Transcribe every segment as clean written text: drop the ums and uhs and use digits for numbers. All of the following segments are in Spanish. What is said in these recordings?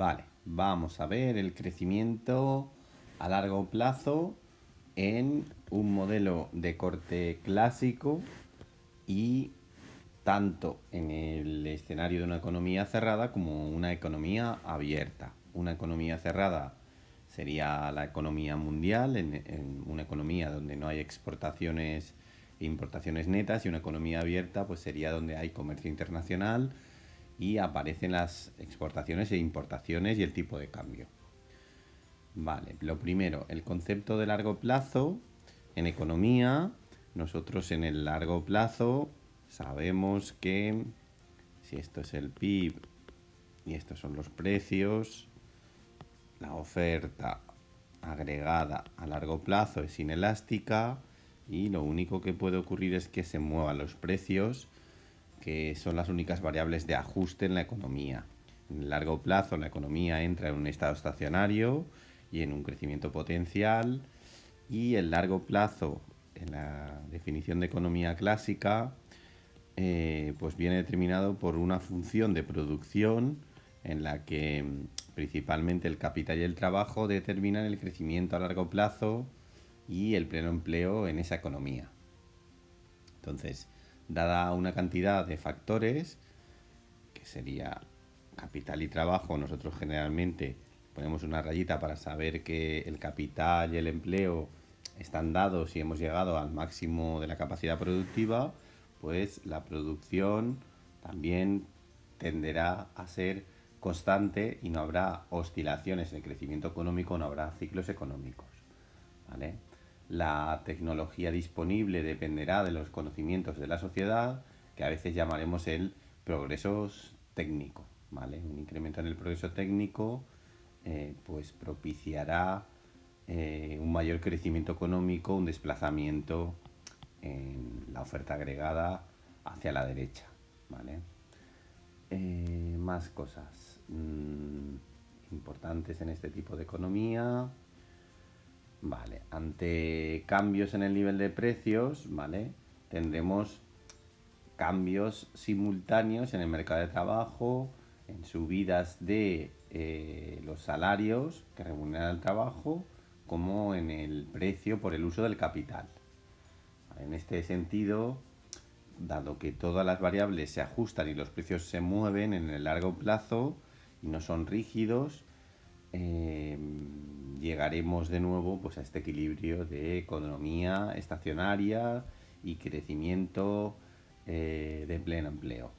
Vale, vamos a ver el crecimiento a largo plazo en un modelo de corte clásico y tanto en el escenario de una economía cerrada como una economía abierta. Una economía cerrada sería la economía mundial, en una economía donde no hay exportaciones e importaciones netas, y una economía abierta pues sería donde hay comercio internacional y aparecen las exportaciones e importaciones y el tipo de cambio. Vale, lo primero, el concepto de largo plazo en economía. Nosotros en el largo plazo sabemos que si esto es el PIB y estos son los precios, la oferta agregada a largo plazo es inelástica y lo único que puede ocurrir es que se muevan los precios, que son las únicas variables de ajuste en la economía. En el largo plazo la economía entra en un estado estacionario y en un crecimiento potencial, y el largo plazo en la definición de economía clásica pues viene determinado por una función de producción en la que principalmente el capital y el trabajo determinan el crecimiento a largo plazo y el pleno empleo en esa economía. Entonces, dada una cantidad de factores, que sería capital y trabajo, nosotros generalmente ponemos una rayita para saber que el capital y el empleo están dados y hemos llegado al máximo de la capacidad productiva, pues la producción también tenderá a ser constante y no habrá oscilaciones en el crecimiento económico, no habrá ciclos económicos, ¿vale? La tecnología disponible dependerá de los conocimientos de la sociedad, que a veces llamaremos el progreso técnico, ¿vale? Un incremento en el progreso técnico pues propiciará un mayor crecimiento económico, un desplazamiento en la oferta agregada hacia la derecha, ¿vale? Más cosas importantes en este tipo de economía. Vale, ante cambios en el nivel de precios, ¿vale? Tendremos cambios simultáneos en el mercado de trabajo, en subidas de los salarios que remuneran el trabajo, como en el precio por el uso del capital. En este sentido, dado que todas las variables se ajustan y los precios se mueven en el largo plazo y no son rígidos, llegaremos de nuevo pues a este equilibrio de economía estacionaria y crecimiento de pleno empleo.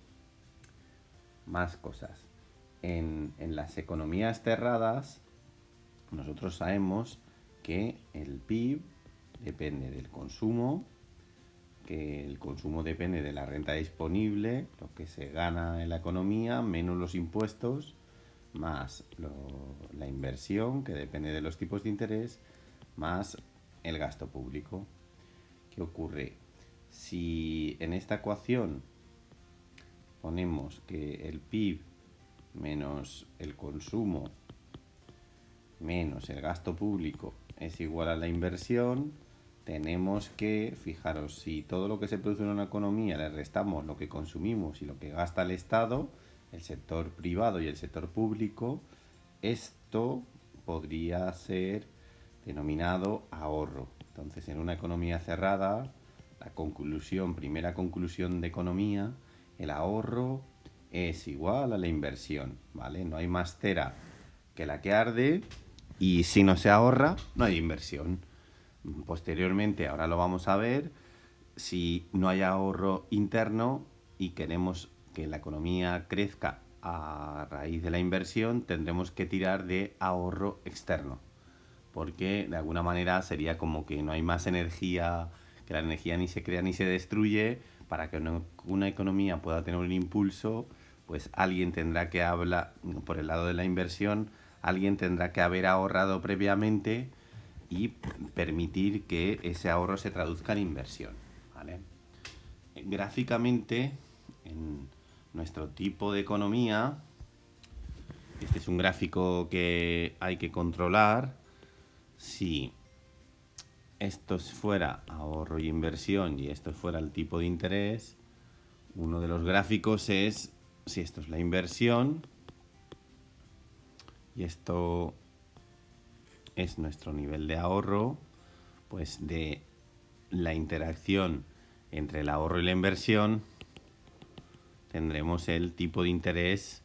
Más cosas. En las economías cerradas, nosotros sabemos que el PIB depende del consumo, que el consumo depende de la renta disponible, lo que se gana en la economía, menos los impuestos, más la inversión, que depende de los tipos de interés, más el gasto público. ¿Qué ocurre? Si en esta ecuación ponemos que el PIB menos el consumo menos el gasto público es igual a la inversión, tenemos que, fijaros, si todo lo que se produce en una economía le restamos lo que consumimos y lo que gasta el Estado, el sector privado y el sector público, esto podría ser denominado ahorro. Entonces, en una economía cerrada, primera conclusión de economía, el ahorro es igual a la inversión, ¿vale? No hay más cera que la que arde, y si no se ahorra, no hay inversión. Posteriormente, ahora lo vamos a ver, si no hay ahorro interno y queremos que la economía crezca a raíz de la inversión, tendremos que tirar de ahorro externo, porque de alguna manera sería como que no hay más energía, que la energía ni se crea ni se destruye. Para que una economía pueda tener un impulso, pues alguien tendrá que hablar por el lado de la inversión, alguien tendrá que haber ahorrado previamente y permitir que ese ahorro se traduzca en inversión, ¿vale? Gráficamente, en nuestro tipo de economía, este es un gráfico que hay que controlar. Si esto fuera ahorro y inversión y esto fuera el tipo de interés, uno de los gráficos es si esto es la inversión Y esto es nuestro nivel de ahorro, pues de la interacción entre el ahorro y la inversión tendremos el tipo de interés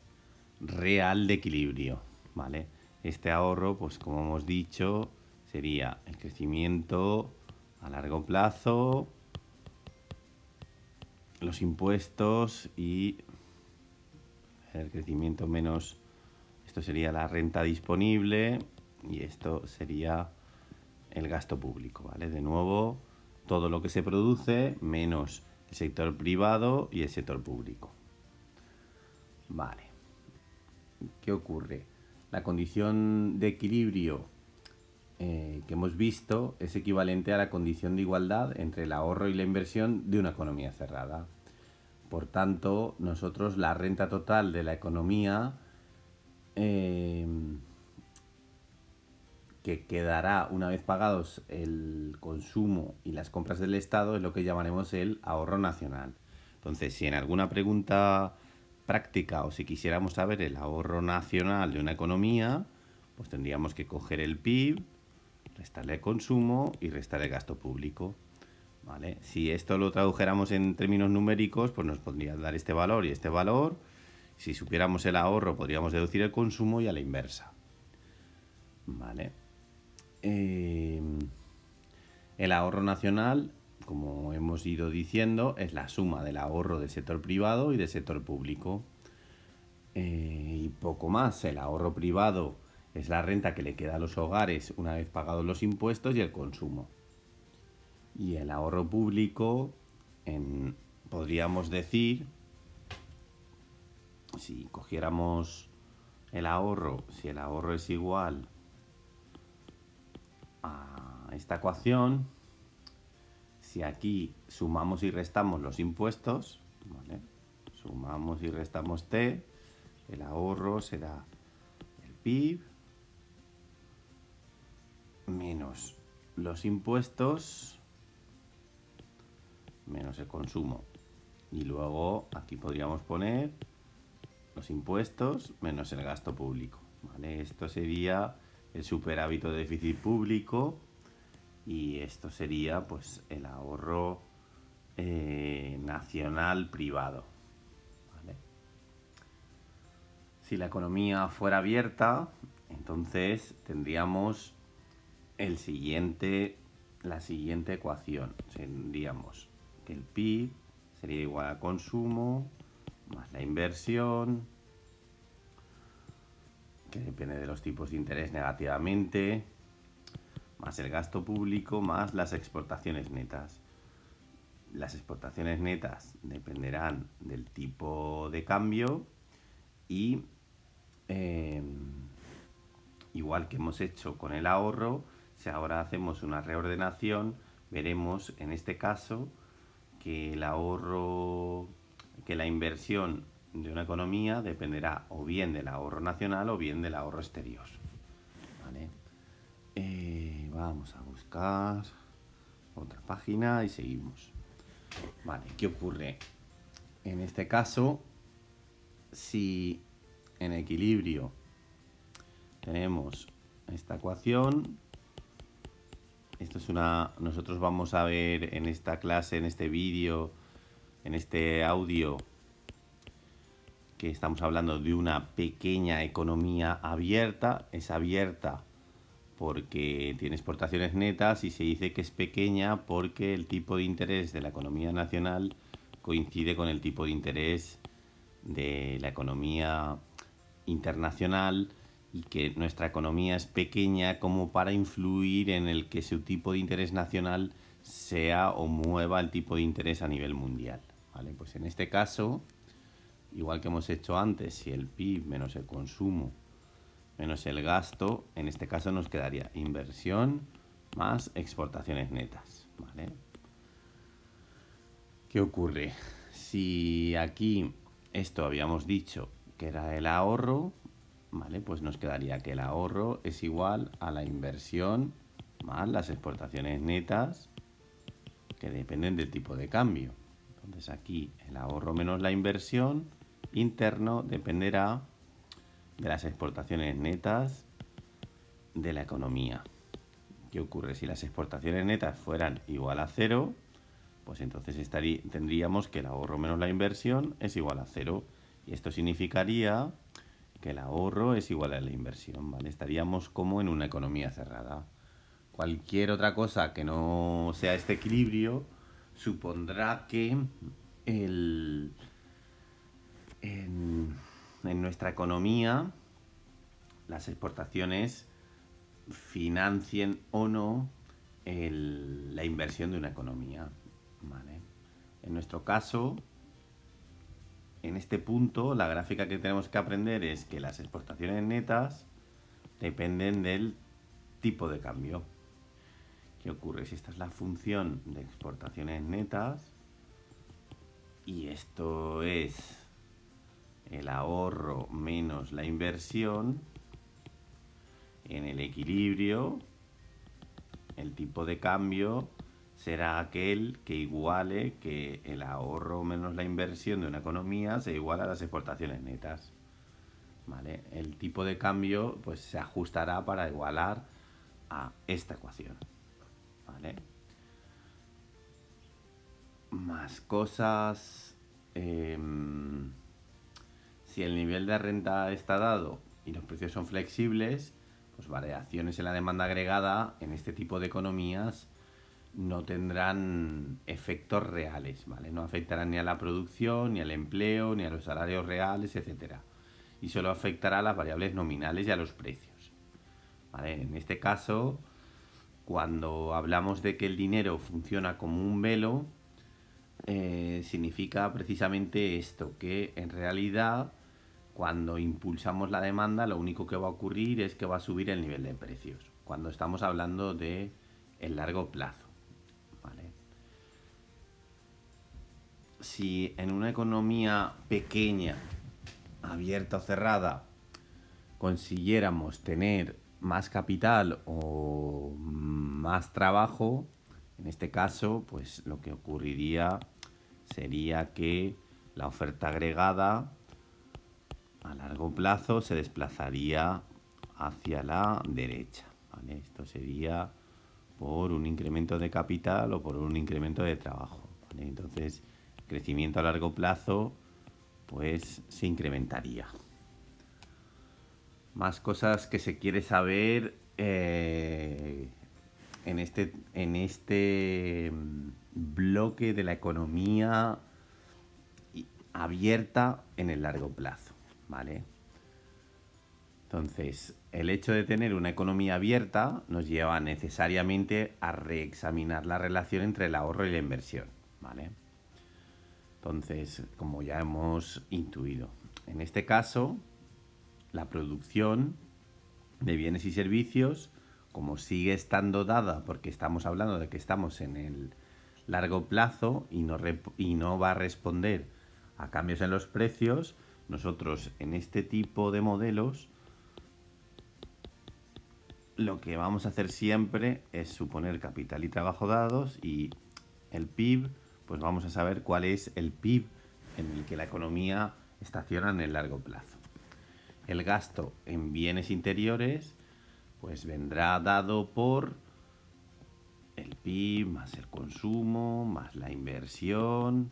real de equilibrio, ¿vale? Este ahorro, pues como hemos dicho, sería el crecimiento a largo plazo, los impuestos y el crecimiento menos, esto sería la renta disponible y esto sería el gasto público, ¿vale? De nuevo, todo lo que se produce menos el sector privado y el sector público. Vale. ¿Qué ocurre? La condición de equilibrio que hemos visto es equivalente a la condición de igualdad entre el ahorro y la inversión de una economía cerrada. Por tanto, nosotros la renta total de la economía que quedará una vez pagados el consumo y las compras del Estado es lo que llamaremos el ahorro nacional. Entonces, si en alguna pregunta práctica o si quisiéramos saber el ahorro nacional de una economía, pues tendríamos que coger el PIB, restarle el consumo y restar el gasto público. ¿Vale? Si esto lo tradujéramos en términos numéricos, pues nos podría dar este valor y este valor. Si supiéramos el ahorro, podríamos deducir el consumo y a la inversa. ¿Vale? El ahorro nacional, como hemos ido diciendo, es la suma del ahorro del sector privado y del sector público. Y poco más. El ahorro privado es la renta que le queda a los hogares una vez pagados los impuestos y el consumo. Y el ahorro público, podríamos decir, si cogiéramos el ahorro, si el ahorro es igual a esta ecuación, si aquí sumamos y restamos los impuestos, ¿vale? Sumamos y restamos T, el ahorro será el PIB menos los impuestos menos el consumo. Y luego aquí podríamos poner los impuestos menos el gasto público, ¿vale? Esto sería el superávit de déficit público y esto sería pues el ahorro nacional privado, ¿vale? Si la economía fuera abierta, entonces tendríamos la siguiente ecuación. Tendríamos que el PIB sería igual al consumo más la inversión, que depende de los tipos de interés negativamente, más el gasto público, más las exportaciones netas. Las exportaciones netas dependerán del tipo de cambio y igual que hemos hecho con el ahorro, si ahora hacemos una reordenación, veremos en este caso que el ahorro, que la inversión de una economía dependerá o bien del ahorro nacional o bien del ahorro exterior. ¿Vale? Vamos a buscar otra página y seguimos. Vale, ¿qué ocurre? En este caso, si en equilibrio tenemos esta ecuación, esto es nosotros vamos a ver en esta clase, en este vídeo, en este audio, que estamos hablando de una pequeña economía abierta. Es abierta porque tiene exportaciones netas y se dice que es pequeña porque el tipo de interés de la economía nacional coincide con el tipo de interés de la economía internacional y que nuestra economía es pequeña como para influir en el que su tipo de interés nacional sea o mueva el tipo de interés a nivel mundial. ¿Vale? Pues en este caso, igual que hemos hecho antes, si el PIB menos el consumo menos el gasto, en este caso nos quedaría inversión más exportaciones netas. ¿Vale? ¿Qué ocurre? Si aquí esto habíamos dicho que era el ahorro, ¿vale? Pues nos quedaría que el ahorro es igual a la inversión más las exportaciones netas que dependen del tipo de cambio. Entonces aquí el ahorro menos la inversión interno dependerá de las exportaciones netas de la economía. ¿Qué ocurre? Si las exportaciones netas fueran igual a cero, pues entonces tendríamos que el ahorro menos la inversión es igual a cero. Y esto significaría que el ahorro es igual a la inversión, ¿vale? Estaríamos como en una economía cerrada. Cualquier otra cosa que no sea este equilibrio supondrá que en nuestra economía las exportaciones financien o no la inversión de una economía, ¿vale? En nuestro caso, en este punto, la gráfica que tenemos que aprender es que las exportaciones netas dependen del tipo de cambio. ¿Qué ocurre? Si esta es la función de exportaciones netas y esto es el ahorro menos la inversión, en el equilibrio el tipo de cambio será aquel que iguale que el ahorro menos la inversión de una economía se iguala a las exportaciones netas, ¿vale? El tipo de cambio pues se ajustará para igualar a esta ecuación, ¿vale? Más cosas. Si el nivel de renta está dado y los precios son flexibles, pues variaciones en la demanda agregada en este tipo de economías no tendrán efectos reales, ¿vale? No afectarán ni a la producción, ni al empleo, ni a los salarios reales, etcétera. Y solo afectará a las variables nominales y a los precios, ¿vale? En este caso, cuando hablamos de que el dinero funciona como un velo, significa precisamente esto, que en realidad cuando impulsamos la demanda lo único que va a ocurrir es que va a subir el nivel de precios, cuando estamos hablando de el largo plazo, ¿vale? Si en una economía pequeña, abierta o cerrada, consiguiéramos tener más capital o más trabajo, en este caso, pues lo que ocurriría sería que la oferta agregada a largo plazo se desplazaría hacia la derecha, ¿vale? Esto sería por un incremento de capital o por un incremento de trabajo, ¿vale? Entonces, el crecimiento a largo plazo pues se incrementaría. Más cosas que se quiere saber en este bloque de la economía abierta en el largo plazo, ¿vale? Entonces, el hecho de tener una economía abierta nos lleva necesariamente a reexaminar la relación entre el ahorro y la inversión, ¿vale? Entonces, como ya hemos intuido, en este caso, la producción de bienes y servicios, como sigue estando dada, porque estamos hablando de que estamos en el largo plazo y no va a responder a cambios en los precios, nosotros en este tipo de modelos lo que vamos a hacer siempre es suponer capital y trabajo dados y el PIB, pues vamos a saber cuál es el PIB en el que la economía estaciona en el largo plazo. El gasto en bienes interiores pues vendrá dado por el PIB más el consumo, más la inversión,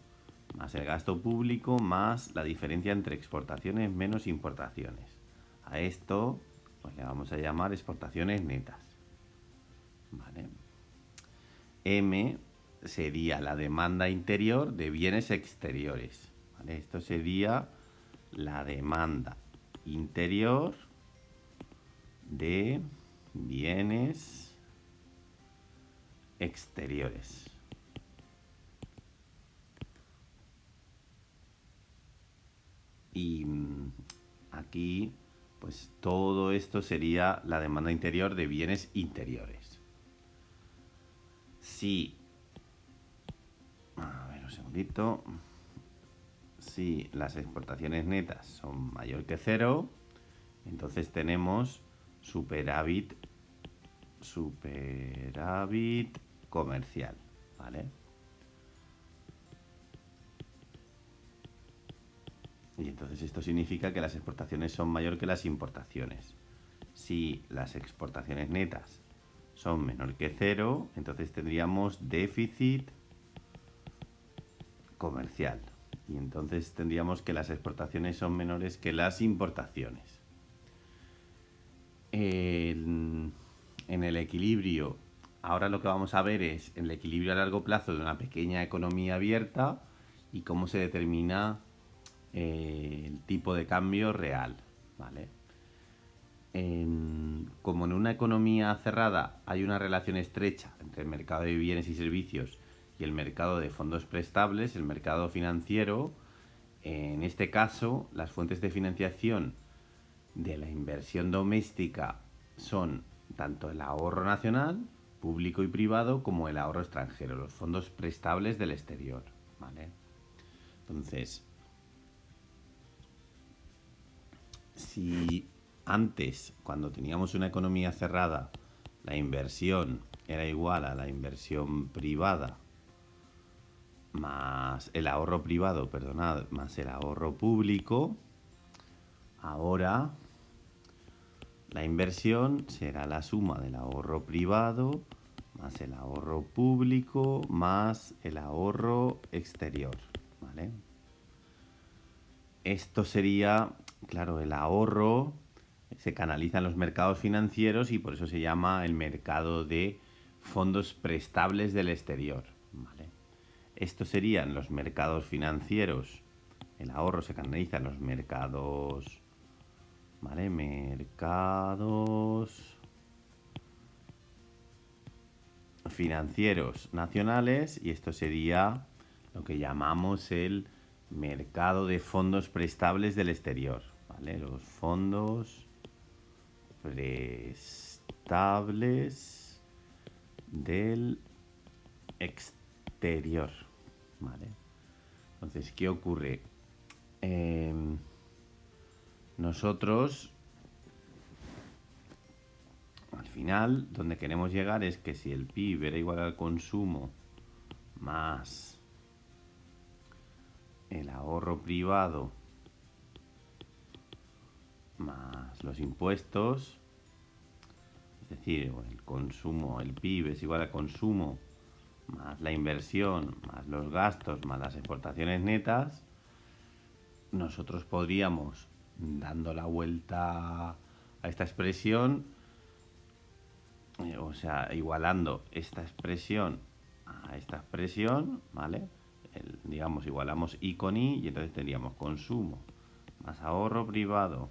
más el gasto público, más la diferencia entre exportaciones menos importaciones. A esto pues le vamos a llamar exportaciones netas, ¿vale? M sería la demanda interior de bienes exteriores, ¿vale? Esto sería la demanda interior de bienes exteriores. Y aquí, pues todo esto sería la demanda interior de bienes interiores. Si, a ver un segundito, si las exportaciones netas son mayor que cero, entonces tenemos superávit comercial, ¿vale? Y entonces esto significa que las exportaciones son mayor que las importaciones. Si las exportaciones netas son menor que cero, entonces tendríamos déficit comercial. Y entonces tendríamos que las exportaciones son menores que las importaciones. En el equilibrio, ahora lo que vamos a ver es el equilibrio a largo plazo de una pequeña economía abierta y cómo se determina el tipo de cambio real, ¿vale? Como en una economía cerrada hay una relación estrecha entre el mercado de bienes y servicios y el mercado de fondos prestables, el mercado financiero, en este caso las fuentes de financiación de la inversión doméstica son tanto el ahorro nacional, público y privado, como el ahorro extranjero, los fondos prestables del exterior, ¿vale? Entonces, si antes, cuando teníamos una economía cerrada, la inversión era igual a la inversión privada más el ahorro privado, perdonad, más el ahorro público, ahora la inversión será la suma del ahorro privado más el ahorro público más el ahorro exterior, ¿vale? Esto sería, claro, el ahorro se canaliza en los mercados financieros y por eso se llama el mercado de fondos prestables del exterior, ¿vale? Estos serían los mercados financieros. El ahorro se canaliza en los mercados, ¿vale? Mercados financieros nacionales y esto sería lo que llamamos el mercado de fondos prestables del exterior, ¿vale? Los fondos prestables del exterior, ¿vale? Entonces, ¿qué ocurre? Nosotros, al final, donde queremos llegar es que si el PIB era igual al consumo más el ahorro privado más los impuestos, es decir, el consumo, el PIB es igual al consumo más la inversión, más los gastos, más las exportaciones netas, nosotros podríamos, dando la vuelta a esta expresión, o sea, igualando esta expresión a esta expresión, ¿vale? Digamos, igualamos I con I y entonces tendríamos consumo más ahorro privado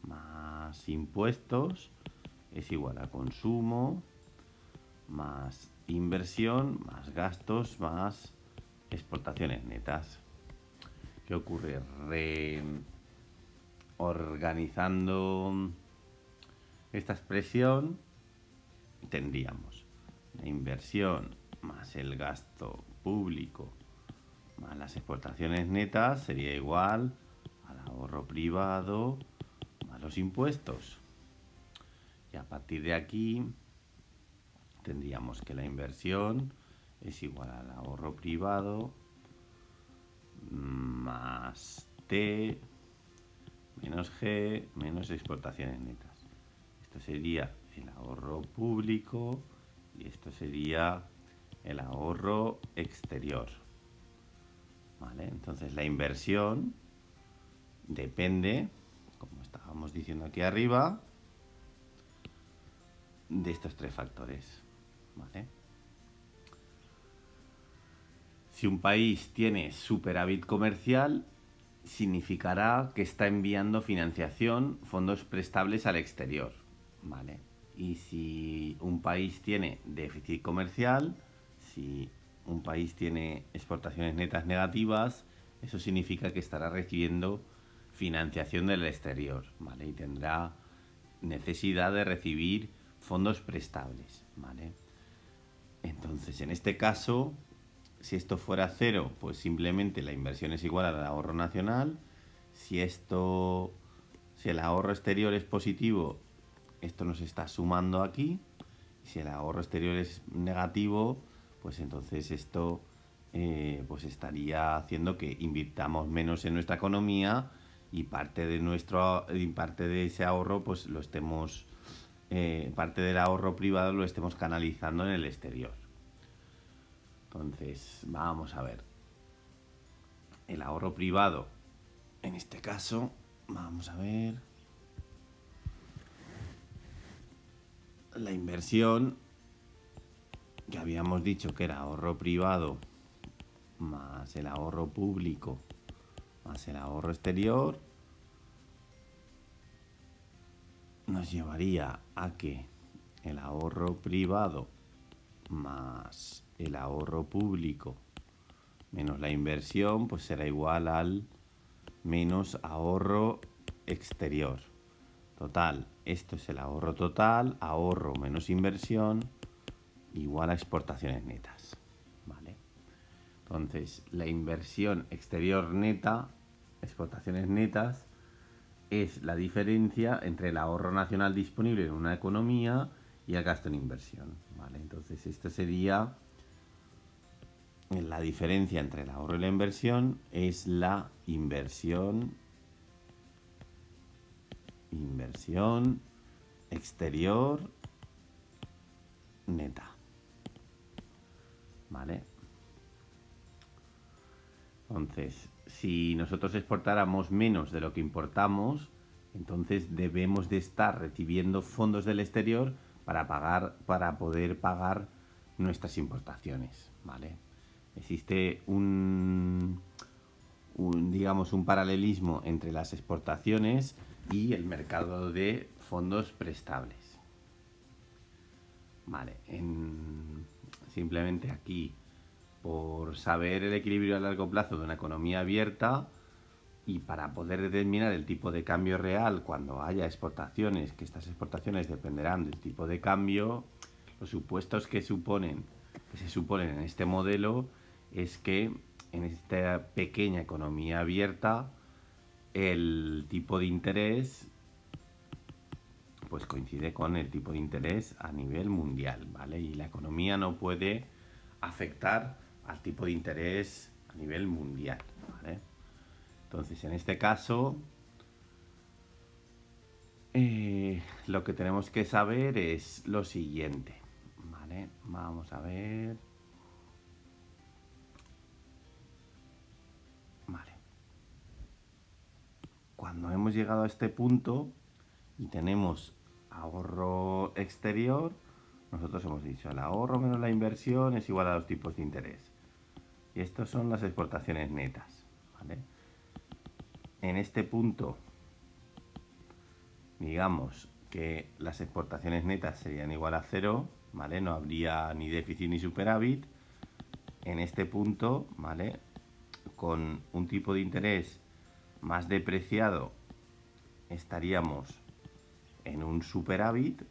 más impuestos es igual a consumo más inversión más gastos más exportaciones netas. ¿Qué ocurre? Reorganizando esta expresión tendríamos la inversión más el gasto público más las exportaciones netas sería igual al ahorro privado más los impuestos. Y a partir de aquí tendríamos que la inversión es igual al ahorro privado más T menos G menos exportaciones netas. Esto sería el ahorro público y esto sería el ahorro exterior, ¿vale? Entonces la inversión depende, como estábamos diciendo aquí arriba, de estos tres factores, ¿vale? Si un país tiene superávit comercial, significará que está enviando financiación, fondos prestables al exterior, ¿vale? Y si un país tiene déficit comercial, si un país tiene exportaciones netas negativas, eso significa que estará recibiendo financiación del exterior, ¿vale? Y tendrá necesidad de recibir fondos prestables, ¿vale? Entonces, en este caso, si esto fuera cero, pues simplemente la inversión es igual al ahorro nacional. Si el ahorro exterior es positivo, esto nos está sumando aquí. Si el ahorro exterior es negativo, pues entonces esto pues estaría haciendo que invirtamos menos en nuestra economía y parte de ese ahorro pues lo estemos parte del ahorro privado lo estemos canalizando en el exterior. Entonces, vamos a ver. El ahorro privado, en este caso, vamos a ver. La inversión, que habíamos dicho que era ahorro privado más el ahorro público más el ahorro exterior, nos llevaría a que el ahorro privado más el ahorro público menos la inversión, pues será igual al menos ahorro exterior. Total, esto es el ahorro total, ahorro menos inversión, igual a exportaciones netas. ¿Vale? Entonces, la inversión exterior neta, exportaciones netas, es la diferencia entre el ahorro nacional disponible en una economía y el gasto en inversión. ¿Vale? Entonces, esto sería la diferencia entre el ahorro y la inversión, es la inversión exterior neta. ¿Vale? Entonces, si nosotros exportáramos menos de lo que importamos, entonces debemos de estar recibiendo fondos del exterior para poder pagar nuestras importaciones, ¿vale? Existe digamos, un paralelismo entre las exportaciones y el mercado de fondos prestables. Vale, simplemente aquí, por saber el equilibrio a largo plazo de una economía abierta y para poder determinar el tipo de cambio real cuando haya exportaciones, que estas exportaciones dependerán del tipo de cambio, los supuestos que se suponen en este modelo es que en esta pequeña economía abierta el tipo de interés pues coincide con el tipo de interés a nivel mundial, ¿vale? Y la economía no puede afectar al tipo de interés a nivel mundial, ¿vale? Entonces, en este caso, lo que tenemos que saber es lo siguiente, ¿vale? Vamos a ver. Vale. Cuando hemos llegado a este punto y tenemos ahorro exterior, nosotros hemos dicho el ahorro menos la inversión es igual a los tipos de interés. Y estas son las exportaciones netas, ¿vale? En este punto, digamos que las exportaciones netas serían igual a cero, ¿vale? No habría ni déficit ni superávit. En este punto, ¿vale? Con un tipo de interés más depreciado estaríamos en un superávit,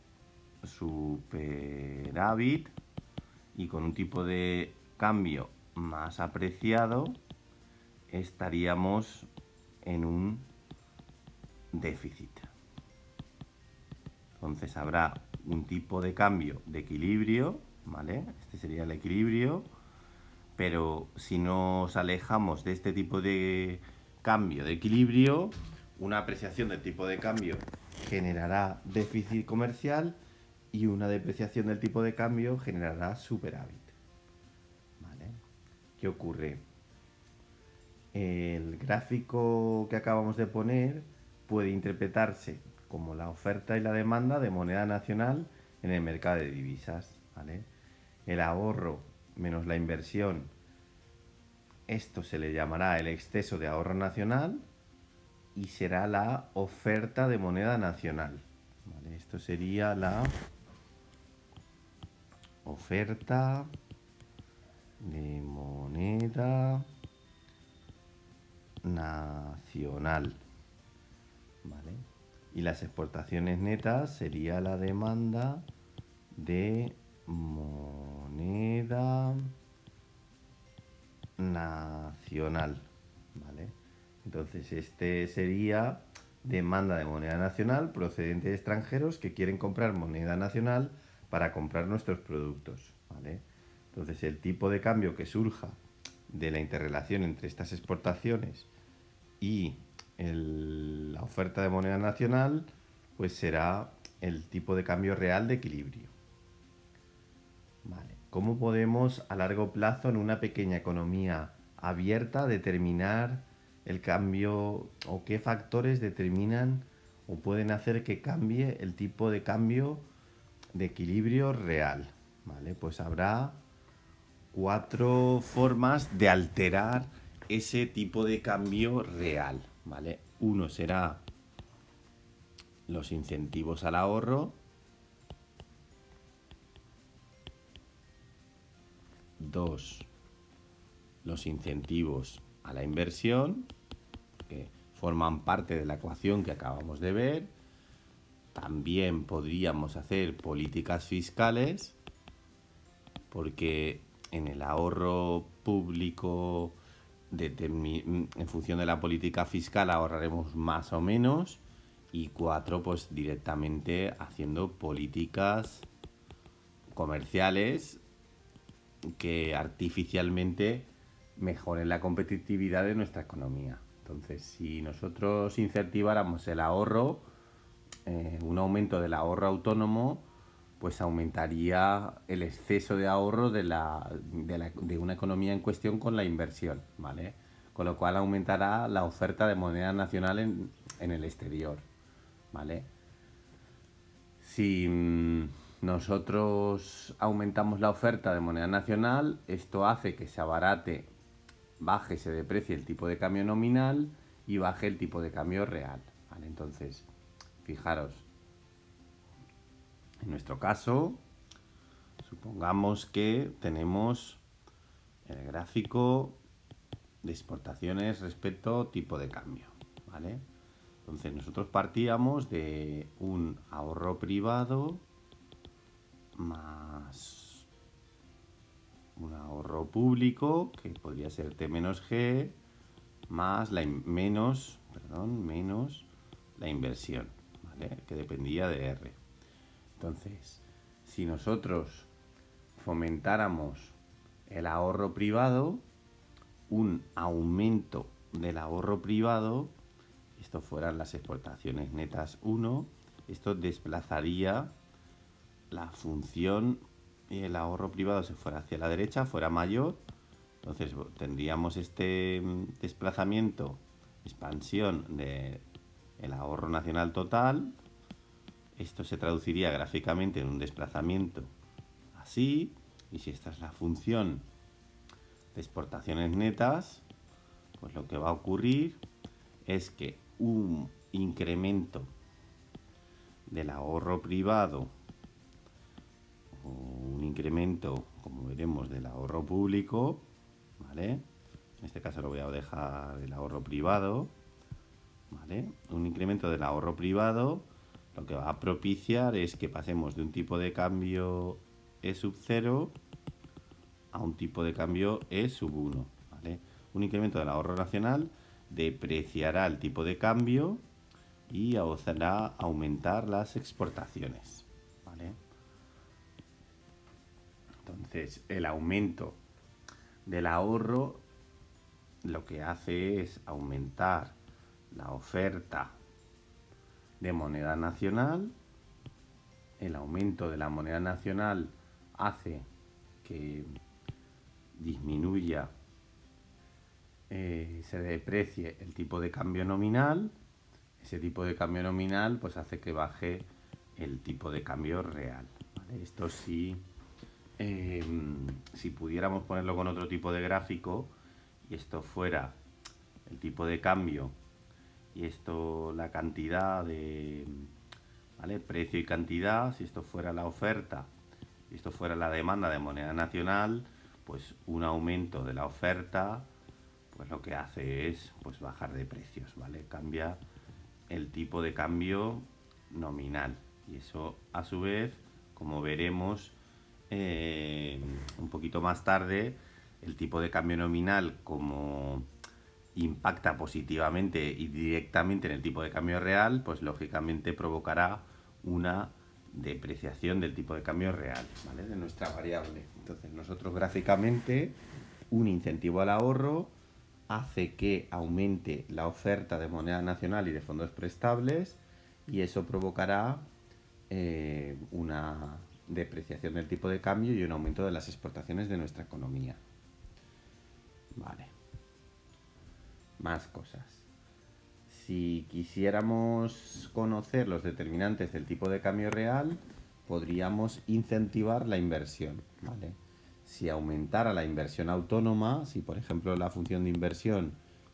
y con un tipo de cambio más apreciado estaríamos en un déficit. Entonces habrá un tipo de cambio de equilibrio, ¿vale? Este sería el equilibrio, pero si nos alejamos de este tipo de cambio de equilibrio, una apreciación del tipo de cambio generará déficit comercial y una depreciación del tipo de cambio generará superávit. ¿Vale? ¿Qué ocurre? El gráfico que acabamos de poner puede interpretarse como la oferta y la demanda de moneda nacional en el mercado de divisas, ¿vale? El ahorro menos la inversión, esto se le llamará el exceso de ahorro nacional y será la oferta de moneda nacional, ¿vale? Esto sería la oferta de moneda nacional, ¿vale? Y las exportaciones netas sería la demanda de moneda nacional, ¿vale? Entonces este sería demanda de moneda nacional procedente de extranjeros que quieren comprar moneda nacional para comprar nuestros productos, ¿vale? Entonces el tipo de cambio que surja de la interrelación entre estas exportaciones y la oferta de moneda nacional, pues será el tipo de cambio real de equilibrio. Vale. ¿Cómo podemos a largo plazo en una pequeña economía abierta determinar el cambio o qué factores determinan o pueden hacer que cambie el tipo de cambio de equilibrio real? Vale, pues habrá 4 formas de alterar ese tipo de cambio real, ¿vale? Uno será los incentivos al ahorro. 2, los incentivos a la inversión, que forman parte de la ecuación que acabamos de ver. También podríamos hacer políticas fiscales, porque en el ahorro público, en función de la política fiscal, ahorraremos más o menos. Y 4, pues directamente haciendo políticas comerciales que artificialmente mejoren la competitividad de nuestra economía. Entonces, si nosotros incentiváramos el ahorro, un aumento del ahorro autónomo, pues aumentaría el exceso de ahorro de una economía en cuestión con la inversión, ¿vale? Con lo cual aumentará la oferta de moneda nacional en el exterior, ¿vale? Si nosotros aumentamos la oferta de moneda nacional, esto hace que se abarate, baje, se deprecie el tipo de cambio nominal y baje el tipo de cambio real, ¿vale? Entonces, fijaros, en nuestro caso, supongamos que tenemos el gráfico de exportaciones respecto tipo de cambio, ¿vale? Entonces nosotros partíamos de un ahorro privado más un ahorro público, que podría ser T menos G, más menos la inversión, ¿vale? Que dependía de R. Entonces, si nosotros fomentáramos el ahorro privado, un aumento del ahorro privado, esto fueran las exportaciones netas 1, esto desplazaría la función y el ahorro privado se fuera hacia la derecha, fuera mayor. Entonces tendríamos este desplazamiento, expansión del ahorro nacional total. Esto se traduciría gráficamente en un desplazamiento así. Y si esta es la función de exportaciones netas, pues lo que va a ocurrir es que un incremento del ahorro privado o un incremento, como veremos, del ahorro público, ¿vale? En este caso lo voy a dejar el ahorro privado, ¿vale? Un incremento del ahorro privado lo que va a propiciar es que pasemos de un tipo de cambio E sub 0 a un tipo de cambio E sub 1, ¿vale? Un incremento del ahorro nacional depreciará el tipo de cambio y hará aumentar las exportaciones, ¿vale? Entonces, el aumento del ahorro lo que hace es aumentar la oferta de moneda nacional. El aumento de la moneda nacional hace que disminuya, se deprecie el tipo de cambio nominal. Ese tipo de cambio nominal pues hace que baje el tipo de cambio real, ¿vale? Esto sí, si pudiéramos ponerlo con otro tipo de gráfico y esto fuera el tipo de cambio y esto la cantidad de, ¿vale? Precio y cantidad, si esto fuera la oferta y esto fuera la demanda de moneda nacional, pues un aumento de la oferta pues lo que hace es pues bajar de precios, ¿vale? Cambia el tipo de cambio nominal y eso a su vez, como veremos un poquito más tarde, el tipo de cambio nominal como impacta positivamente y directamente en el tipo de cambio real, pues lógicamente provocará una depreciación del tipo de cambio real, ¿vale? De nuestra variable. Entonces nosotros gráficamente un incentivo al ahorro hace que aumente la oferta de moneda nacional y de fondos prestables y eso provocará una depreciación del tipo de cambio y un aumento de las exportaciones de nuestra economía. Vale. Más cosas. Si quisiéramos conocer los determinantes del tipo de cambio real, podríamos incentivar la inversión, ¿vale? Si aumentara la inversión autónoma, si por ejemplo la función de inversión,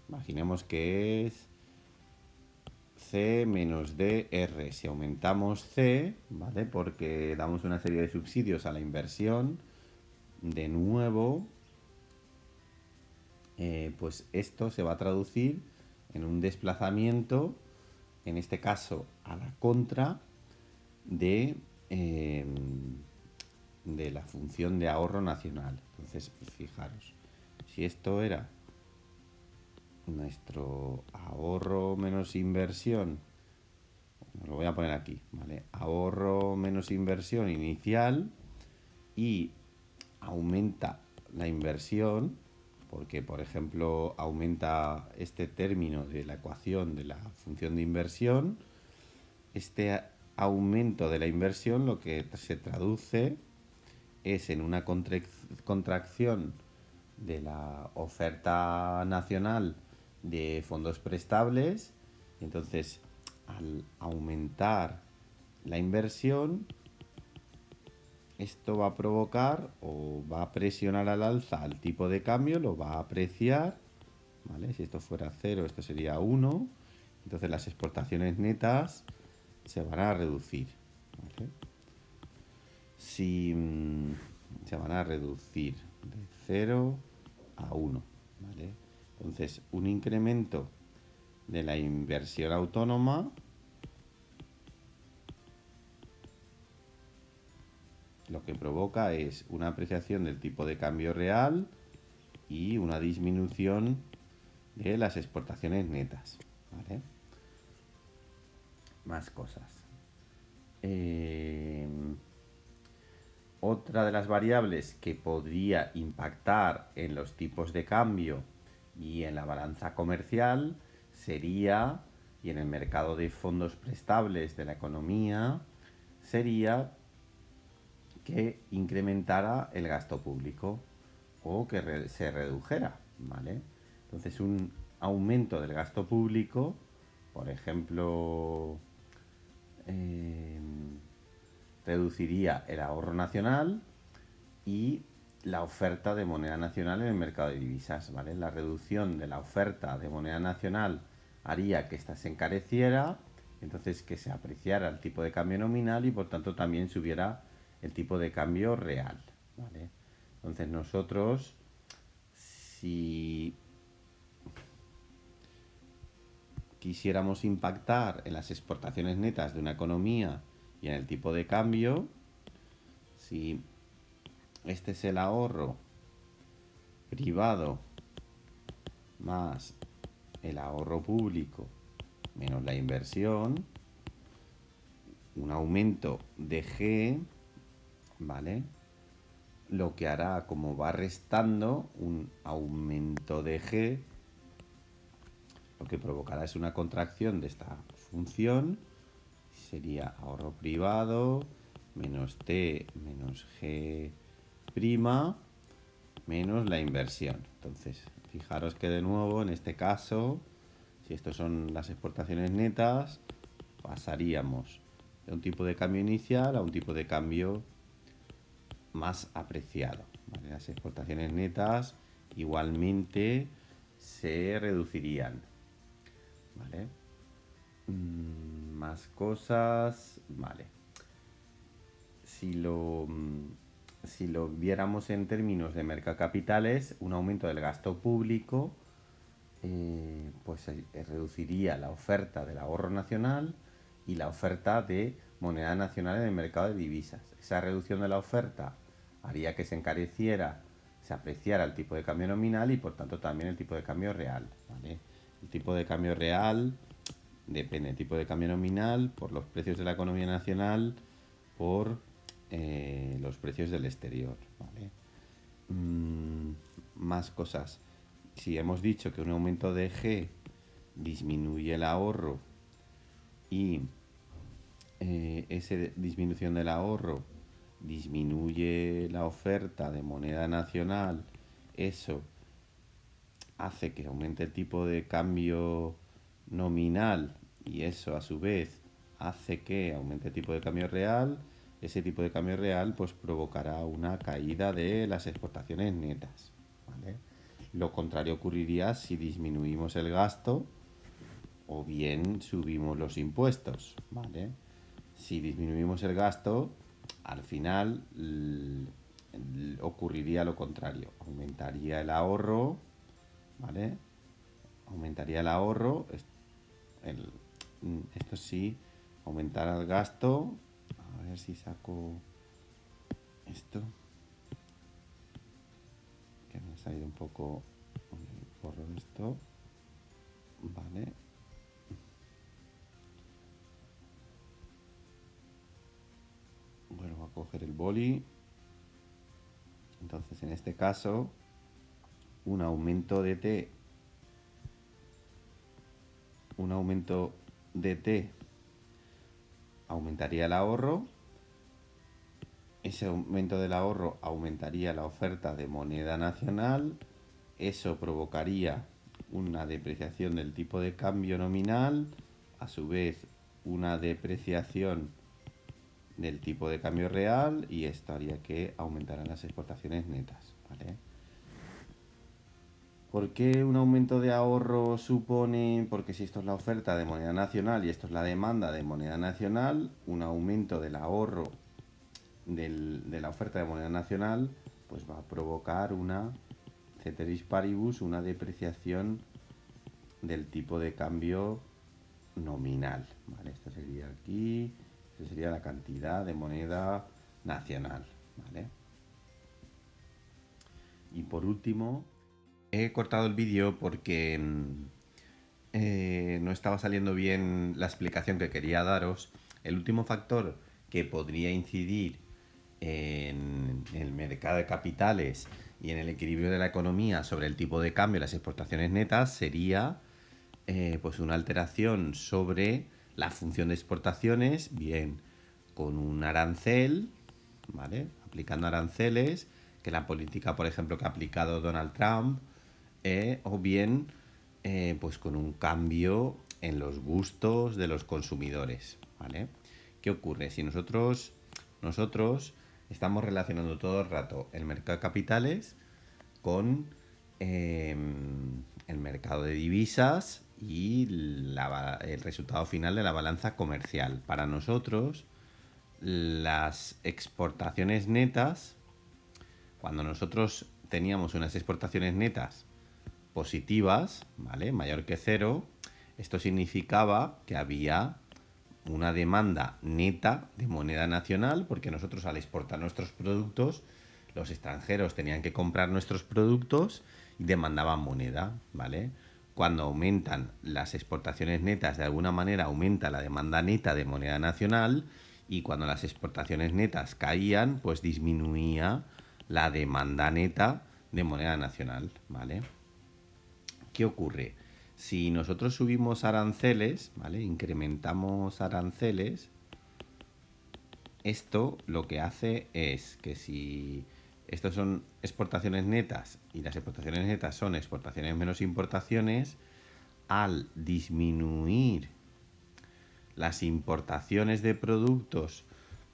imaginemos que es C menos DR, si aumentamos C, ¿vale? Porque damos una serie de subsidios a la inversión, de nuevo, pues esto se va a traducir en un desplazamiento, en este caso a la contra, de la función de ahorro nacional. Entonces, fijaros, si esto era nuestro ahorro menos inversión, lo voy a poner aquí, ¿vale? Ahorro menos inversión inicial y aumenta la inversión, porque por ejemplo aumenta este término de la ecuación de la función de inversión, este aumento de la inversión lo que se traduce es en una contracción de la oferta nacional de fondos prestables. Entonces, al aumentar la inversión, esto va a provocar o va a presionar al alza el tipo de cambio, lo va a apreciar, ¿vale? Si esto fuera 0, esto sería 1. Entonces las exportaciones netas se van a reducir, ¿vale? Si se van a reducir de 0 a 1, ¿vale? Entonces, un incremento de la inversión autónoma lo que provoca es una apreciación del tipo de cambio real y una disminución de las exportaciones netas, ¿vale? Más cosas. Otra de las variables que podría impactar en los tipos de cambio y en la balanza comercial sería, y en el mercado de fondos prestables de la economía, sería que incrementara el gasto público o que se redujera, ¿vale? Entonces un aumento del gasto público, por ejemplo, reduciría el ahorro nacional y la oferta de moneda nacional en el mercado de divisas, ¿vale? La reducción de la oferta de moneda nacional haría que ésta se encareciera, entonces que se apreciara el tipo de cambio nominal y por tanto también subiera el tipo de cambio real, ¿vale? Entonces nosotros, si quisiéramos impactar en las exportaciones netas de una economía y en el tipo de cambio, si este es el ahorro privado más el ahorro público menos la inversión, un aumento de G, ¿vale? Lo que hará, como va restando, un aumento de G, lo que provocará es una contracción de esta función, sería ahorro privado menos T menos G prima menos la inversión. Entonces, fijaros que de nuevo, en este caso, si estos son las exportaciones netas, pasaríamos de un tipo de cambio inicial a un tipo de cambio más apreciado, ¿vale? Las exportaciones netas igualmente se reducirían, ¿vale? Más cosas, vale. Si lo viéramos en términos de mercado de capitales, un aumento del gasto público pues reduciría la oferta del ahorro nacional y la oferta de moneda nacional en el mercado de divisas. Esa reducción de la oferta haría que se encareciera, se apreciara el tipo de cambio nominal y por tanto también el tipo de cambio real, ¿vale? El tipo de cambio real depende del tipo de cambio nominal por los precios de la economía nacional, por los precios del exterior, ¿vale? más cosas. Si hemos dicho que un aumento de G disminuye el ahorro y esa disminución del ahorro disminuye la oferta de moneda nacional, eso hace que aumente el tipo de cambio nominal y eso a su vez hace que aumente el tipo de cambio real. Ese tipo de cambio real pues provocará una caída de las exportaciones netas, ¿vale? Lo contrario ocurriría si disminuimos el gasto o bien subimos los impuestos, ¿vale? Si disminuimos el gasto, al final ocurriría lo contrario, aumentaría el ahorro, ¿vale? Aumentaría el ahorro, esto sí, aumentará el gasto, a ver si saco esto, que me ha salido un poco, borro esto, ¿vale? Vuelvo a coger el boli. Entonces, en este caso, un aumento de T aumentaría el ahorro. Ese aumento del ahorro aumentaría la oferta de moneda nacional. Eso provocaría una depreciación del tipo de cambio nominal, a su vez una depreciación del tipo de cambio real, y esto haría que aumentaran las exportaciones netas, ¿vale? ¿Por qué un aumento de ahorro supone? Porque si esto es la oferta de moneda nacional y esto es la demanda de moneda nacional, un aumento del ahorro de la oferta de moneda nacional pues va a provocar una ceteris paribus, una depreciación del tipo de cambio nominal, ¿vale? Esto sería aquí, esto sería la cantidad de moneda nacional, ¿vale? Y por último, he cortado el vídeo porque no estaba saliendo bien la explicación que quería daros. El último factor que podría incidir en el mercado de capitales y en el equilibrio de la economía sobre el tipo de cambio y las exportaciones netas sería pues una alteración sobre la función de exportaciones, bien con un arancel, ¿vale? Aplicando aranceles, que la política, por ejemplo, que ha aplicado Donald Trump, o bien pues con un cambio en los gustos de los consumidores, ¿vale? ¿Qué ocurre? Si nosotros estamos relacionando todo el rato el mercado de capitales con el mercado de divisas y el resultado final de la balanza comercial. Para nosotros, las exportaciones netas, cuando nosotros teníamos unas exportaciones netas positivas, ¿vale? Mayor que cero, esto significaba que había una demanda neta de moneda nacional, porque nosotros al exportar nuestros productos, los extranjeros tenían que comprar nuestros productos y demandaban moneda, ¿vale? Cuando aumentan las exportaciones netas, de alguna manera aumenta la demanda neta de moneda nacional, y cuando las exportaciones netas caían, pues disminuía la demanda neta de moneda nacional, ¿vale? ¿Qué ocurre? Si nosotros subimos aranceles, ¿vale? Incrementamos aranceles, esto lo que hace es que si estos son exportaciones netas y las exportaciones netas son exportaciones menos importaciones, al disminuir las importaciones de productos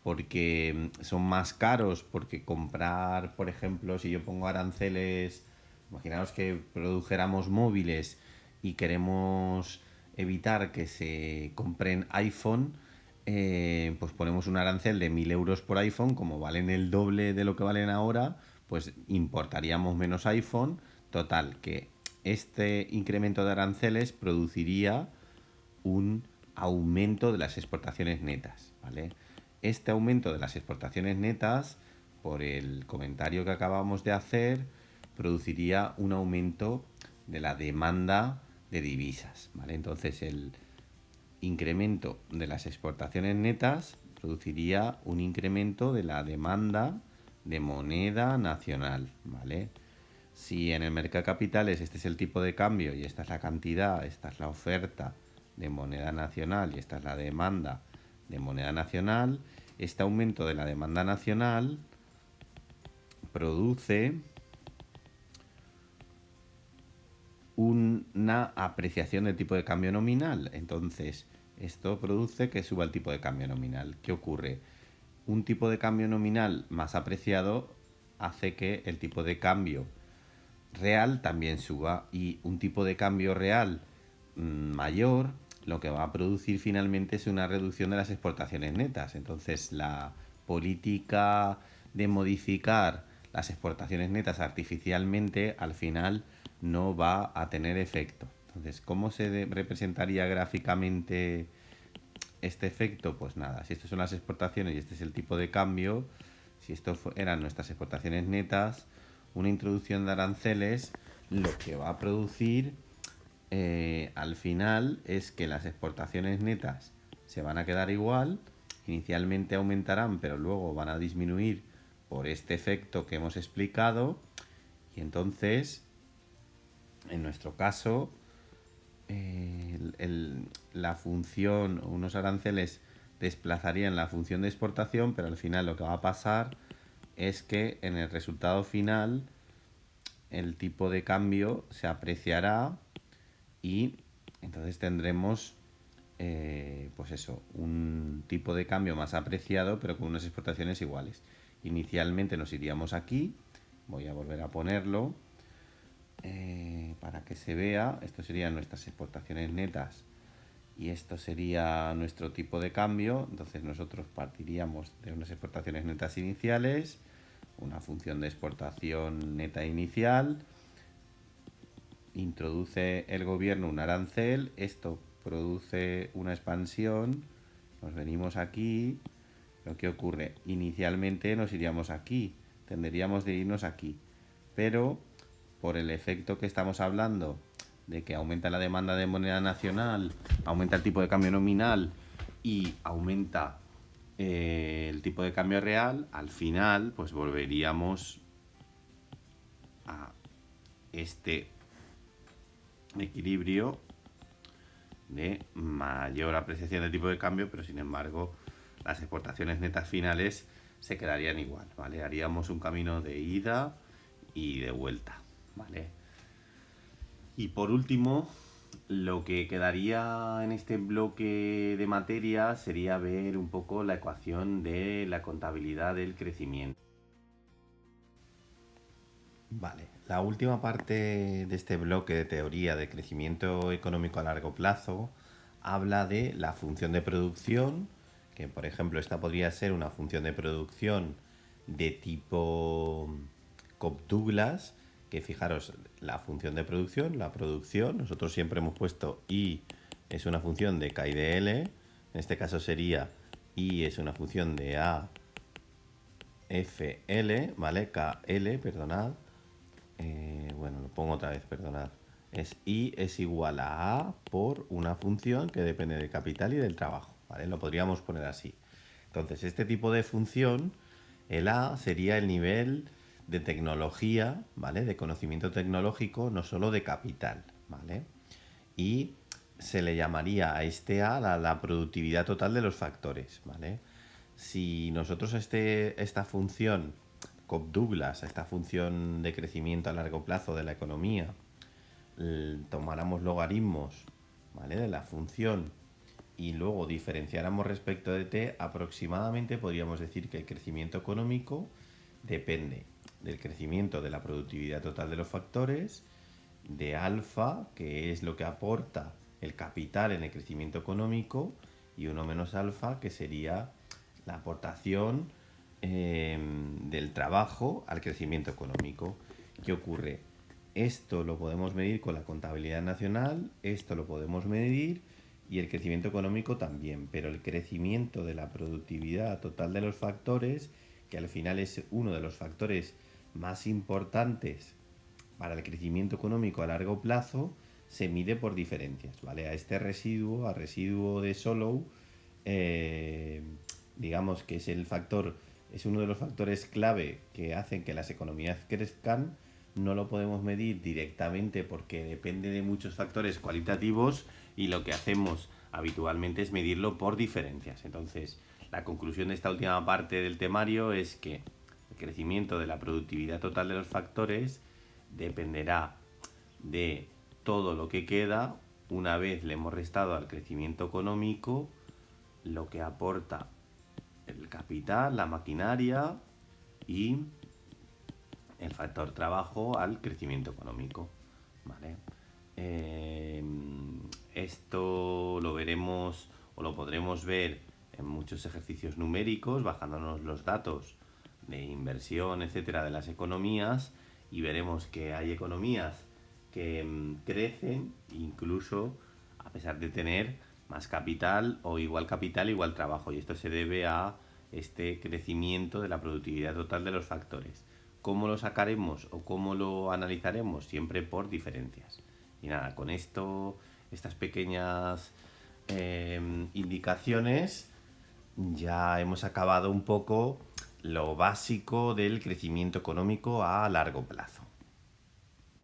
porque son más caros, porque comprar, por ejemplo, si yo pongo aranceles, imaginaos que produjéramos móviles y queremos evitar que se compren iPhone, pues ponemos un arancel de 1.000 euros por iPhone, como valen el doble de lo que valen ahora, pues importaríamos menos iPhone. Total, que este incremento de aranceles produciría un aumento de las exportaciones netas, ¿vale? Este aumento de las exportaciones netas, por el comentario que acabamos de hacer, produciría un aumento de la demanda de divisas, ¿vale? Entonces el incremento de las exportaciones netas produciría un incremento de la demanda de moneda nacional, ¿vale? Si en el mercado de capitales este es el tipo de cambio y esta es la cantidad, esta es la oferta de moneda nacional y esta es la demanda de moneda nacional, este aumento de la demanda nacional produce una apreciación del tipo de cambio nominal. Entonces, esto produce que suba el tipo de cambio nominal. ¿Qué ocurre? Un tipo de cambio nominal más apreciado hace que el tipo de cambio real también suba, y un tipo de cambio real mayor lo que va a producir finalmente es una reducción de las exportaciones netas. Entonces la política de modificar las exportaciones netas artificialmente al final no va a tener efecto. Entonces, ¿cómo se representaría gráficamente este efecto? Pues nada, si estas son las exportaciones y este es el tipo de cambio, si esto eran nuestras exportaciones netas, una introducción de aranceles lo que va a producir al final es que las exportaciones netas se van a quedar igual, inicialmente aumentarán pero luego van a disminuir por este efecto que hemos explicado, y entonces en nuestro caso la función, unos aranceles desplazarían la función de exportación, pero al final lo que va a pasar es que en el resultado final el tipo de cambio se apreciará y entonces tendremos pues eso, un tipo de cambio más apreciado pero con unas exportaciones iguales. Inicialmente nos iríamos aquí, voy a volver a ponerlo para que se vea. Esto serían nuestras exportaciones netas y esto sería nuestro tipo de cambio. Entonces nosotros partiríamos de unas exportaciones netas iniciales, una función de exportación neta inicial, introduce el gobierno un arancel, esto produce una expansión, nos venimos aquí, lo que ocurre, inicialmente nos iríamos aquí, tendríamos de irnos aquí, pero por el efecto que estamos hablando de que aumenta la demanda de moneda nacional, aumenta el tipo de cambio nominal y aumenta el tipo de cambio real, al final pues volveríamos a este equilibrio de mayor apreciación del tipo de cambio, pero sin embargo las exportaciones netas finales se quedarían igual, ¿vale? Haríamos un camino de ida y de vuelta, ¿vale? Y por último, lo que quedaría en este bloque de materia sería ver un poco la ecuación de la contabilidad del crecimiento. Vale, la última parte de este bloque de teoría de crecimiento económico a largo plazo habla de la función de producción, que por ejemplo esta podría ser una función de producción de tipo Cobb-Douglas, que fijaros, la función de producción, la producción, nosotros siempre hemos puesto I es una función de K y de L, en este caso sería I es una función de A, F, L, ¿vale? K, L, perdonad. Bueno, lo pongo otra vez, perdonad. Es I es igual a A por una función que depende del capital y del trabajo, ¿vale? Lo podríamos poner así. Entonces, este tipo de función, el A sería el nivel de tecnología, ¿vale? De conocimiento tecnológico, no solo de capital, ¿vale? Y se le llamaría a este A la productividad total de los factores, ¿vale? Si nosotros esta función Cobb-Douglas, esta función de crecimiento a largo plazo de la economía, tomáramos logaritmos, ¿vale? De la función y luego diferenciáramos respecto de t, aproximadamente podríamos decir que el crecimiento económico depende del crecimiento de la productividad total de los factores, de alfa, que es lo que aporta el capital en el crecimiento económico, y 1 menos alfa, que sería la aportación del trabajo al crecimiento económico. ¿Qué ocurre? Esto lo podemos medir con la contabilidad nacional, esto lo podemos medir y el crecimiento económico también, pero el crecimiento de la productividad total de los factores, que al final es uno de los factores más importantes para el crecimiento económico a largo plazo, se mide por diferencias, ¿vale? A este residuo, a residuo de Solow, digamos que es uno de los factores clave que hacen que las economías crezcan, no lo podemos medir directamente porque depende de muchos factores cualitativos y lo que hacemos habitualmente es medirlo por diferencias. Entonces, la conclusión de esta última parte del temario es que el crecimiento de la productividad total de los factores dependerá de todo lo que queda una vez le hemos restado al crecimiento económico lo que aporta el capital, la maquinaria y el factor trabajo al crecimiento económico. ¿Vale? Esto lo veremos o lo podremos ver en muchos ejercicios numéricos, bajándonos los datos de inversión, etcétera, de las economías, y veremos que hay economías que crecen incluso a pesar de tener más capital o igual capital, igual trabajo. Y esto se debe a este crecimiento de la productividad total de los factores. ¿Cómo lo sacaremos o cómo lo analizaremos? Siempre por diferencias. Y nada, con esto, estas pequeñas indicaciones, ya hemos acabado un poco lo básico del crecimiento económico a largo plazo.